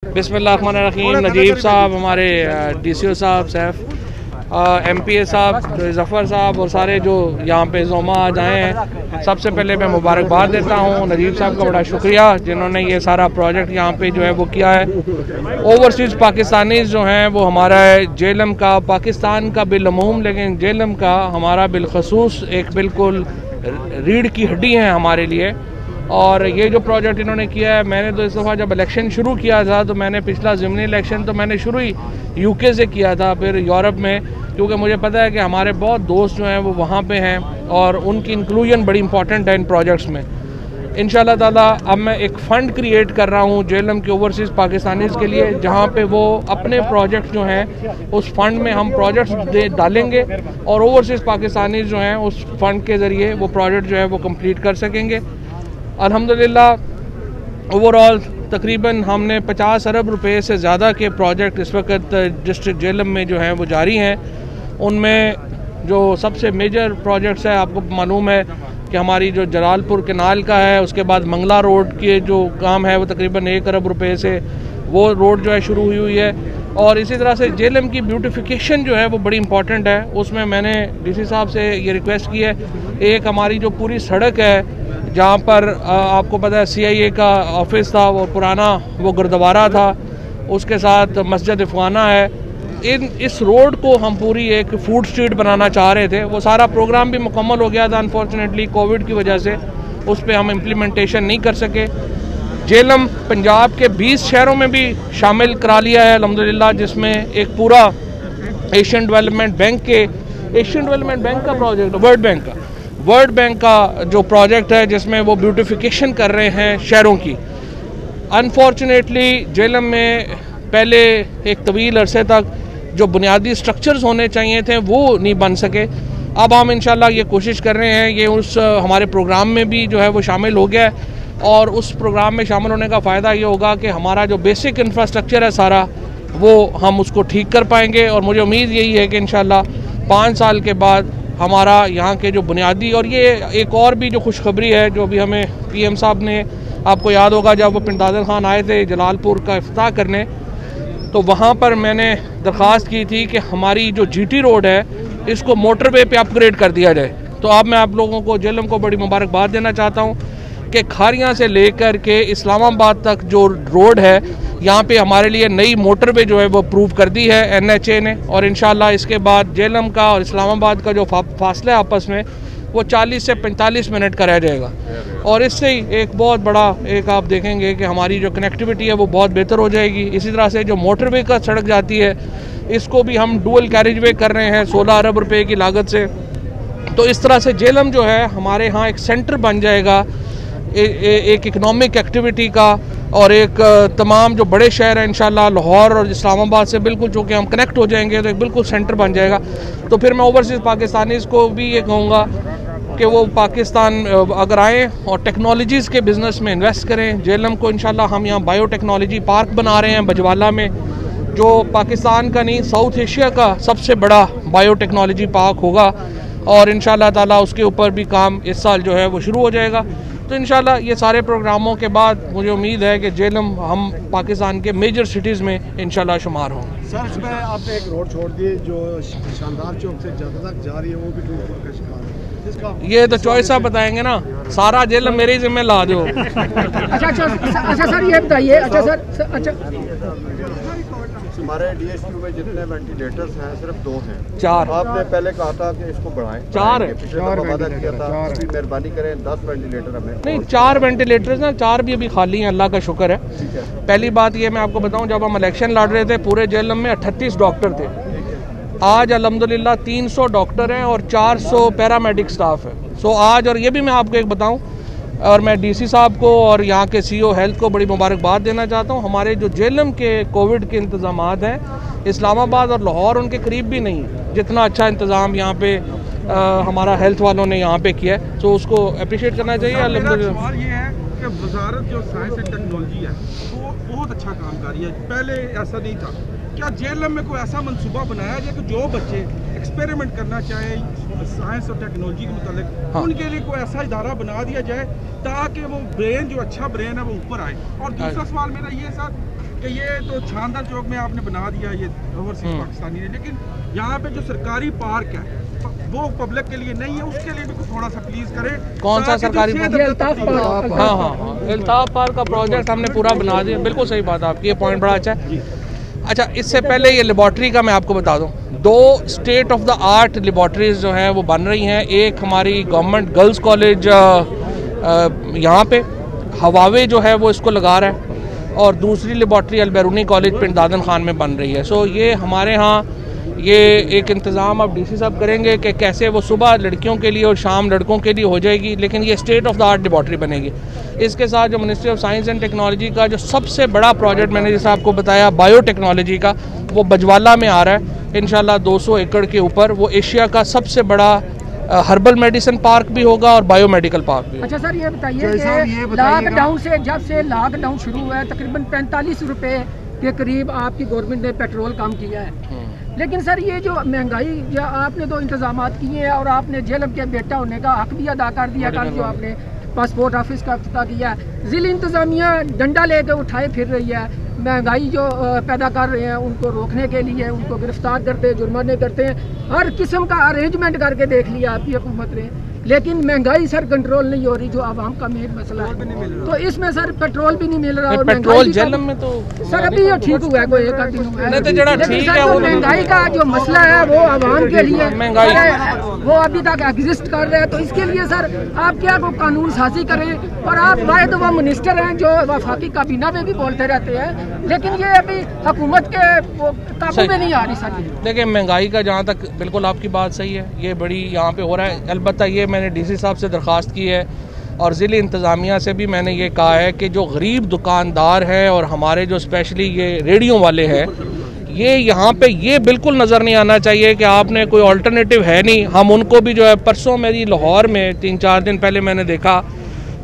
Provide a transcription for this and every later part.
बिस्मिल्लाहिर्रहमानिर्रहीम। नजीब साहब, हमारे DCO साहब, सैफ MPA साहब, ज़फ़र साहब और सारे जो यहाँ पे ज़ोमा आज आए हैं, सबसे पहले मैं मुबारकबाद देता हूँ नजीब साहब का, बड़ा शुक्रिया जिन्होंने ये सारा प्रोजेक्ट यहाँ पे जो है वो किया है। ओवरसीज़ पाकिस्तानीज़ जो हैं वो हमारा है जेलम का, पाकिस्तान का बिलअमूम, लेकिन जेलम का हमारा बिलखसूस एक बिल्कुल रीढ़ की हड्डी है हमारे लिए। और ये जो प्रोजेक्ट इन्होंने किया है, मैंने तो इस दफ़ा जब इलेक्शन शुरू किया था तो मैंने पिछला ज़िमनी इलेक्शन तो मैंने शुरू ही UK से किया था, फिर यूरोप में, क्योंकि मुझे पता है कि हमारे बहुत दोस्त जो हैं वो वहाँ पे हैं और उनकी इंक्लूजन बड़ी इंपॉर्टेंट है इन प्रोजेक्ट्स में। इंशाल्लाह ताला अब मैं एक फ़ंड क्रिएट कर रहा हूँ जेलम के ओवरसीज़ पाकिस्तानीज़ के लिए, जहाँ पे वो अपने प्रोजेक्ट जो हैं उस फंड में हम प्रोजेक्ट्स डालेंगे और ओवरसीज़ पाकिस्तानीज़ जो हैं उस फंड के ज़रिए वो प्रोजेक्ट जो है वो कम्प्लीट कर सकेंगे। अल्हम्दुलिल्लाह ओवरऑल तकरीबन हमने 50 अरब रुपए से ज़्यादा के प्रोजेक्ट इस वक्त डिस्ट्रिक्ट जेलम में जो हैं वो जारी हैं। उनमें जो सबसे मेजर प्रोजेक्ट्स है, आपको मालूम है कि हमारी जो जलालपुर केनाल का है, उसके बाद मंगला रोड के जो काम है वो तकरीबन 1 अरब रुपए से वो रोड जो है शुरू हुई है। और इसी तरह से जेलम की ब्यूटिफिकेशन जो है वो बड़ी इंपॉर्टेंट है। उसमें मैंने DC साहब से ये रिक्वेस्ट की है, एक हमारी जो पूरी सड़क है जहाँ पर आपको पता है CIA का ऑफिस था, वो पुराना वो गुरुद्वारा था, उसके साथ मस्जिद अफगाना है, इस रोड को हम पूरी एक फूड स्ट्रीट बनाना चाह रहे थे। वो सारा प्रोग्राम भी मुकम्मल हो गया था, अनफॉर्चुनेटली कोविड की वजह से उस पर हम इम्प्लीमेंटेशन नहीं कर सके। जेलम पंजाब के 20 शहरों में भी शामिल करा लिया है अल्हम्दुलिल्लाह, जिसमें एक पूरा एशियन डेवलपमेंट बैंक का प्रोजेक्ट, वर्ल्ड बैंक का जो प्रोजेक्ट है जिसमें वो ब्यूटिफिकेशन कर रहे हैं शहरों की। अनफॉर्चुनेटली जेलम में पहले एक तवील अरसे तक जो बुनियादी स्ट्रक्चर्स होने चाहिए थे वो नहीं बन सके। अब हम इंशाल्लाह ये कोशिश कर रहे हैं, ये उस हमारे प्रोग्राम में भी जो है वो शामिल हो गया है और उस प्रोग्राम में शामिल होने का फ़ायदा ये होगा कि हमारा जो बेसिक इंफ्रास्ट्रक्चर है सारा वो हम उसको ठीक कर पाएंगे। और मुझे उम्मीद यही है कि इंशाल्लाह 5 साल के बाद हमारा यहाँ के जो बुनियादी, और ये एक और भी जो खुशखबरी है जो भी हमें PM साहब ने, आपको याद होगा जब वो पिंडादर खान आए थे जलालपुर का इफ्ताह करने, तो वहाँ पर मैंने दरख्वास्त की थी कि हमारी जो GT रोड है इसको मोटरवे पे अपग्रेड कर दिया जाए। तो अब मैं आप लोगों को जेलम को बड़ी मुबारकबाद देना चाहता हूँ कि खारियाँ से लेकर के इस्लामाबाद तक जो रोड है यहाँ पे हमारे लिए नई मोटरवे जो है वो अप्रूव कर दी है NHA ने। और इंशाल्लाह इसके बाद जेलम का और इस्लामाबाद का जो फासला है आपस में वो 40 से 45 मिनट का रह जाएगा। और इससे ही एक बहुत बड़ा एक आप देखेंगे कि हमारी जो कनेक्टिविटी है वो बहुत बेहतर हो जाएगी। इसी तरह से जो मोटरवे का सड़क जाती है इसको भी हम डुअल कैरेजवे कर रहे हैं 16 अरब रुपये की लागत से। तो इस तरह से जेलम जो है हमारे यहाँ एक सेंटर बन जाएगा एक इकनॉमिक एक्टिविटी का, और एक तमाम जो बड़े शहर हैं इंशाल्लाह लाहौर और इस्लामाबाद से बिल्कुल चूँकि हम कनेक्ट हो जाएंगे तो एक बिल्कुल सेंटर बन जाएगा। तो फिर मैं ओवरसीज़ पाकिस्तानीज़ को भी ये कहूँगा कि वो पाकिस्तान अगर आएँ और टेक्नोलॉजीज़ के बिज़नेस में इन्वेस्ट करें। जेलम को इंशाल्लाह हम यहाँ बायोटेक्नोलॉजी पार्क बना रहे हैं बजवाला में, जो पाकिस्तान का नहीं साउथ एशिया का सबसे बड़ा बायोटेक्नोलॉजी पार्क होगा। और इंशाल्लाह ताला उसके ऊपर भी काम इस साल जो है वो शुरू हो जाएगा। तो इंशाल्लाह ये सारे प्रोग्रामों के बाद मुझे उम्मीद है कि जेलम हम पाकिस्तान के मेजर सिटीज़ में इंशाल्लाह शुमार होंगे। सर, इसमें आपने एक रोड छोड़ दी जो शानदार चौक से ज़्यादा तक जा रही है, वो भी टूट का शिकार है। ये तो चॉइस साहब बताएंगे ना, सारा जेलम मेरे ही जिम्मे ला दो। अच्छा सर ये बताइए, अच्छा हमारे DSU में जितने वेंटिलेटर्स हैं सिर्फ 2 हैं। 4 आपने पहले कहा था कि इसको बढ़ाएं। 4 है, पिछले दफा वादा किया था, अभी मेहरबानी करें 10 वेंटिलेटर हमें नहीं 4 वेंटिलेटर्स ना, 4 भी अभी खाली हैं, अल्लाह का शुक्र है। पहली बात ये मैं आपको बताऊं, जब हम इलेक्शन लड़ रहे थे पूरे जेलम में 38 डॉक्टर थे, आज अल्हम्दुलिल्लाह 300 डॉक्टर हैं और 400 पैरामेडिक स्टाफ है। सो आज, और ये भी मैं आपको एक बताऊं, और मैं DC साहब को और यहाँ के CO हेल्थ को बड़ी मुबारकबाद देना चाहता हूँ। हमारे जो जेलम के कोविड के इंतज़ामात हैं इस्लामाबाद और लाहौर उनके करीब भी नहीं है, जितना अच्छा इंतज़ाम यहाँ पे हमारा हेल्थ वालों ने यहाँ पे किया है। तो उसको अप्रिशिएट करना चाहिए। अल्हम्दुलिल्लाह ये है कि वजारत जो साइंस एंड टेक्नोलॉजी है वो बहुत अच्छा काम कर रही है, पहले ऐसा नहीं था। क्या जेलम में कोई ऐसा मंसूबा बनाया जाए कि जो बच्चे एक्सपेरिमेंट करना चाहें साइंस और टेक्नोलॉजी के मुतालिक, उनके लिए कोई ऐसा इदारा बना दिया जाए ताकि वो ब्रेन जो अच्छा ब्रेन है वो ऊपर आए। और दूसरा सवाल मेरा ये सर कि ये तो शानदार चौक में आपने बना दिया ये ओवरसीज पाकिस्तानी ने, लेकिन यहाँ पे जो सरकारी पार्क है वो पब्लिक के लिए नहीं है, उसके लिए भी कुछ थोड़ा सा प्लीज करें। कौन सा सरकारी पार्क? हाँ, अल्ताफ पार्क का प्रोजेक्ट हमने पूरा बना दिया। बिल्कुल सही बात आपकी, ये पॉइंट बड़ा अच्छा है। अच्छा, इससे पहले ये लेबॉर्ट्री का मैं आपको बता दूं, 2 state of the art laboratories जो हैं वो बन रही हैं। एक हमारी गवर्नमेंट गर्ल्स कॉलेज यहाँ पे हवावे जो है वो इसको लगा रहा है, और दूसरी लेबॉर्ट्री अलबैरूनी कॉलेज पिंड दादन खान में बन रही है। सो ये हमारे यहाँ ये एक इंतज़ाम अब डीसी साहब करेंगे कि कैसे वो सुबह लड़कियों के लिए और शाम लड़कों के लिए हो जाएगी, लेकिन ये state of the art laboratory बनेगी। इसके साथ जो ministry of science and technology का जो सबसे बड़ा प्रोजेक्ट मैंने जैसे आपको बताया बायोटेक्नोलॉजी का, वो बजवाला में आ रहा है इंशाल्लाह 200 एकड़ के ऊपर। वो एशिया का सबसे बड़ा हर्बल मेडिसिन पार्क भी होगा और बायोमेडिकल पार्क भी। अच्छा सर, ये बताइए कि लॉकडाउन से जब से लॉकडाउन शुरू हुआ है तकरीबन 45 रुपए के करीब आपकी गवर्नमेंट ने पेट्रोल कम किया है, लेकिन सर ये जो महंगाई, या आपने तो इंतजाम किए हैं और आपने जेलम के बेटा होने का हक भी अदा कर दिया, कल जो आपने पासपोर्ट ऑफिस का इफ्तिताह किया। जिला इंतजामिया डंडा लेकर उठाए फिर रही है, महंगाई जो पैदा कर रहे हैं उनको रोकने के लिए उनको गिरफ्तार करते हैं, जुर्माने करते हैं, हर किस्म का अरेंजमेंट करके देख लिया आपकी हुकूमत ने, लेकिन महंगाई सर कंट्रोल नहीं हो रही, जो आवाम का मेन मसला है। तो इसमें सर पेट्रोल भी नहीं मिल रहा, और पेट्रोल जेलम में तो सर अभी ये ठीक हुआ है, कोई एक आध दिन हुआ है, लेकिन सर महंगाई का जो मसला है वो आवाम के लिए महंगाई वो अभी तक एग्जिस्ट कर रहा है। तो इसके लिए सर आप क्या को कानून साजी करें, और आप वाहिद वो मिनिस्टर हैं जो वफाकी काबीना में भी बोलते रहते हैं, लेकिन ये अभी हुकूमत के काबू में नहीं आ रही सर। देखिए, महंगाई का जहाँ तक बिल्कुल आपकी बात सही है, ये बड़ी यहाँ पे हो रहा है। अलबत्ता ये मैंने डीसी साहब से दरख्वास्त की है और ज़िला इंतज़ामिया से भी मैंने ये कहा है कि जो गरीब दुकानदार हैं और हमारे जो स्पेशली ये रेडियो वाले हैं, ये यहाँ पे ये बिल्कुल नज़र नहीं आना चाहिए कि आपने कोई अल्टरनेटिव है नहीं। हम उनको भी जो है, परसों मेरी लाहौर में 3-4 दिन पहले मैंने देखा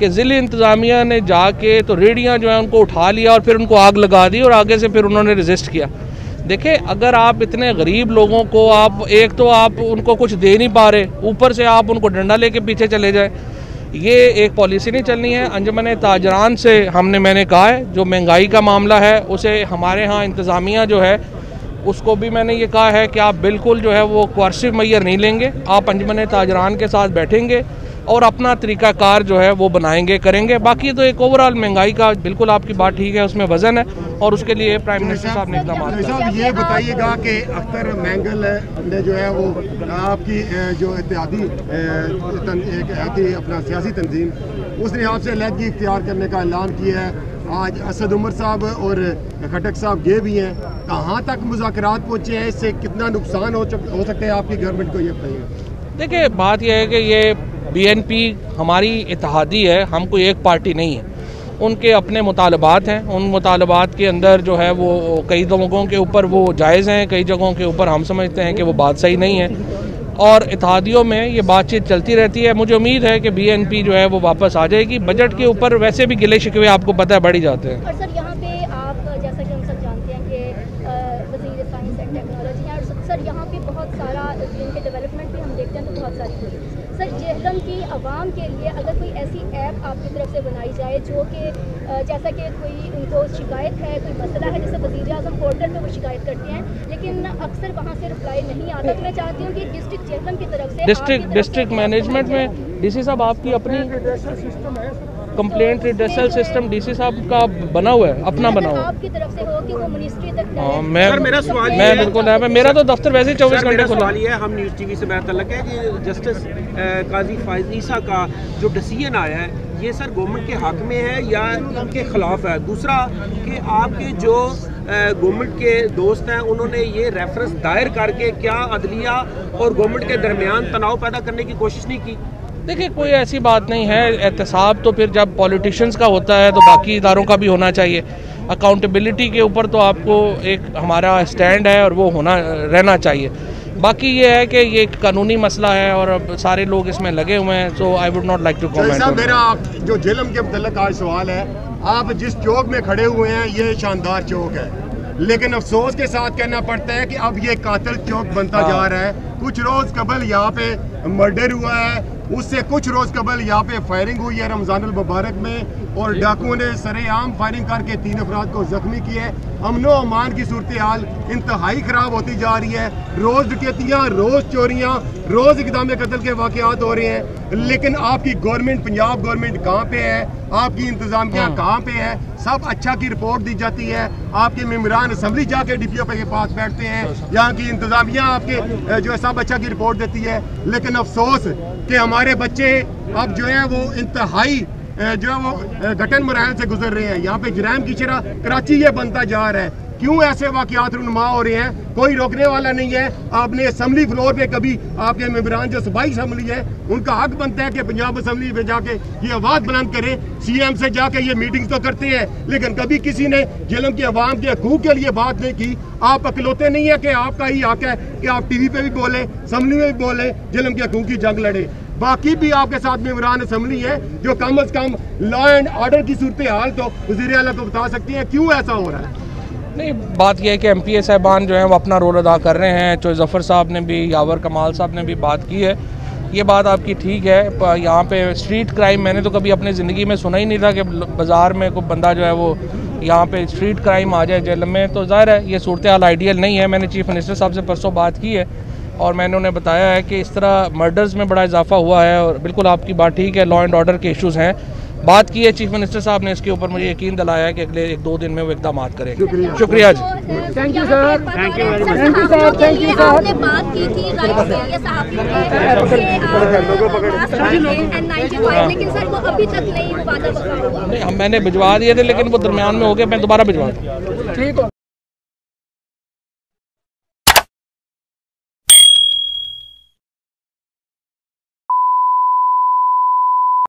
कि ज़िला इंतज़ामिया ने जाके तो रेडियाँ जो है उनको उठा लिया और फिर उनको आग लगा दी, और आगे से फिर उन्होंने रजिस्ट किया। देखिए, अगर आप इतने गरीब लोगों को आप एक तो आप उनको कुछ दे नहीं पा रहे, ऊपर से आप उनको डंडा लेके पीछे चले जाए, ये एक पॉलिसी नहीं चलनी है। अंजुमन ताजरान से मैंने कहा है जो महंगाई का मामला है उसे हमारे यहाँ इंतज़ामिया जो है उसको भी मैंने ये कहा है कि आप बिल्कुल जो है वो कोर्सिव मैयर नहीं लेंगे, आप अंजुमन ताजरान के साथ बैठेंगे और अपना तरीक़ाकार जो है वो बनाएंगे, करेंगे। बाकी तो एक ओवरऑल महंगाई का बिल्कुल आपकी बात ठीक है, उसमें वजन है और उसके लिए प्राइम मिनिस्टर साहब ने इक़दाम साहब ये बताइएगा कि अख्तर मैंगल ने जो है वो आपकी जो इत्तेहादी अपना सियासी तंजीम, उसने आपसे अलहदगी इख्तियार करने का ऐलान किया है। आज असद उमर साहब और खटक साहब गए भी हैं, कहाँ तक मुज़ाकरात पहुँचे हैं, इससे कितना नुकसान हो सकता है आपकी गवर्नमेंट को, ये बताइए। देखिए, बात यह है कि ये BNP हमारी इत्तेहादी है, हम कोई एक पार्टी नहीं है। उनके अपने मुतालबात हैं, उन मुतालबात के अंदर जो है वो कई जगहों के ऊपर वो जायज़ हैं, कई जगहों के ऊपर हम समझते हैं कि वो बात सही नहीं है, और इत्तेहादियों में ये बातचीत चलती रहती है। मुझे उम्मीद है कि BNP जो है वो वापस आ जाएगी। बजट के ऊपर वैसे भी गिले शिकवे आपको पता है बढ़ ही जाते हैं। और सर यहाँ पे आप जैसा कि हम सब जानते हैं कि वज़ीर साइंस एंड टेक्नोलॉजी हैं, और सर यहाँ पे बहुत सारा इनके डेवलपमेंट भी हम देखते हैं तो बहुत सारी हुई। सर जेहलम की आवाम के लिए अगर कोई ऐसी ऐप आपकी तरफ से बनाई जाए जो कि जैसा कि कोई उनको शिकायत है, कोई मसला है, जैसे वज़ीर आज़म पोर्टल पे वो शिकायत करते हैं लेकिन अक्सर वहाँ से रिप्लाई नहीं आता, तो मैं चाहती हूँ कि डिस्ट्रिक्ट जेहलम की तरफ से डिस्ट्रिक्ट मैनेजमेंट में डीसी साहब आपकी अपनी कंप्लेंट रिड्रेसल सिस्टम डीसी साहब का बना हुआ है, अपना बना हुआ है, आपकी तरफ से हो कि वो मिनिस्ट्री तक। मेरा सवाल मैं बिल्कुल है, मेरा तो दफ्तर वैसे ही 24 घंटे खुला है। हम न्यूज़ टीवी से मेरा तल्लुक है कि जस्टिस काजी फाइज ईसा का जो डिसीजन आया है, ये सर गवर्नमेंट के हक में है या इनके खिलाफ है? दूसरा कि आपके जो गवर्नमेंट के दोस्त हैं उन्होंने ये रेफरेंस दायर करके क्या अदलिया और गवर्नमेंट के दरमियान तनाव पैदा करने की कोशिश नहीं की? देखिए, कोई ऐसी बात नहीं है। एहतसाब तो फिर जब पॉलिटिशियंस का होता है तो बाकी इदारों का भी होना चाहिए। अकाउंटेबिलिटी के ऊपर तो आपको एक हमारा स्टैंड है और वो होना रहना चाहिए। बाकी ये है कि ये एक कानूनी मसला है और अब सारे लोग इसमें लगे हुए हैं, so I would not like to comment. मेरा जो जेलम के मुतल्लिक आज सवाल है, आप जिस चौक में खड़े हुए हैं ये शानदार चौक है, लेकिन अफसोस के साथ कहना पड़ता है कि अब ये कातिल चौक बनता जा रहा है। कुछ रोज कबल यहाँ पे मर्डर हुआ है, उससे कुछ रोज कबल यहाँ पे फायरिंग हुई है रमजानुल मुबारक में, और डाकुओं ने सरेआम फायरिंग करके 3 अफराद को जख्मी किया है। अमनो अमान की सूरत हाल इंतहाई ख़राब होती जा रही है। रोज़ डकैतियाँ, रोज़ चोरियाँ, रोज़ इक़दाम कत्ल के वाक़यात हो रहे हैं। लेकिन आपकी गवर्नमेंट, पंजाब गवर्नमेंट कहाँ पे है? आपकी इंतज़ामिया कहाँ पे है? सब अच्छा की रिपोर्ट दी जाती है, आपके मेम्बरान असम्बली जाके DPO के पास बैठते हैं, यहाँ की इंतज़ामिया आपके जो है सब अच्छा की रिपोर्ट देती है। लेकिन अफसोस कि हमारे बच्चे अब जो है वो इंतहाई जो है वो घटन मराहल से गुजर रहे हैं। यहाँ पे जराइम की शरह कराची ये बनता जा रहा है। क्यों ऐसे वाक़यात रुनमा हो रहे हैं? कोई रोकने वाला नहीं है। आपने असम्बली फ्लोर पे कभी आपके मेम्बरान जो सूबाई असम्बली है उनका हक बनता है कि पंजाब असम्बली में जाके ये आवाज़ बुलंद करें। CM से जाके ये मीटिंग्स तो करते हैं, लेकिन कभी किसी ने जेलम के अवाम के हकूक़ के लिए बात नहीं की। आप अकलौते नहीं है कि आपका ही हक है कि आप TV पे भी बोलें, असम्बली में भी बोलें, जेलम के हकूक़ की जंग लड़े। बाकी भी आपके साथ मेम्बरान असम्बली है जो कम अज़ कम लॉ एंड ऑर्डर की सूरत हाल तो वज़ीर आला को बता सकती हैं क्यों ऐसा हो रहा है। नहीं, बात यह है कि MPA साहबान जो हैं वो अपना रोल अदा कर रहे हैं। चो जफ़र साहब ने भी, यावर कमाल साहब ने भी बात की है। ये बात आपकी ठीक है। यहाँ पे स्ट्रीट क्राइम मैंने तो कभी अपनी ज़िंदगी में सुना ही नहीं था कि बाज़ार में कोई बंदा जो है वो यहाँ पे स्ट्रीट क्राइम आ जाए जेल में। तो ज़ाहिर है ये सूरत हाल आइडियल नहीं है। मैंने चीफ मिनिस्टर साहब से परसों बात की है और मैंने उन्हें बताया है कि इस तरह मर्डर्स में बड़ा इजाफा हुआ है। और बिल्कुल आपकी बात ठीक है, लॉ एंड ऑर्डर के इश्यूज़ हैं। बात की है चीफ मिनिस्टर साहब ने, इसके ऊपर मुझे यकीन दिलाया है कि अगले 1-2 दिन में वो इक़दाम करेंगे। शुक्रिया जी। Thank you sir. Thank you sir. आपने बात की थी राइट्स के लिए सहाफ़ी के, लेकिन सर वो अभी तक नहीं वादा वफा हुआ। नहीं, मैंने भिजवा दिए थे लेकिन वो दरमियान में हो गए, मैं दोबारा भिजवा दूँ। ठीक हो।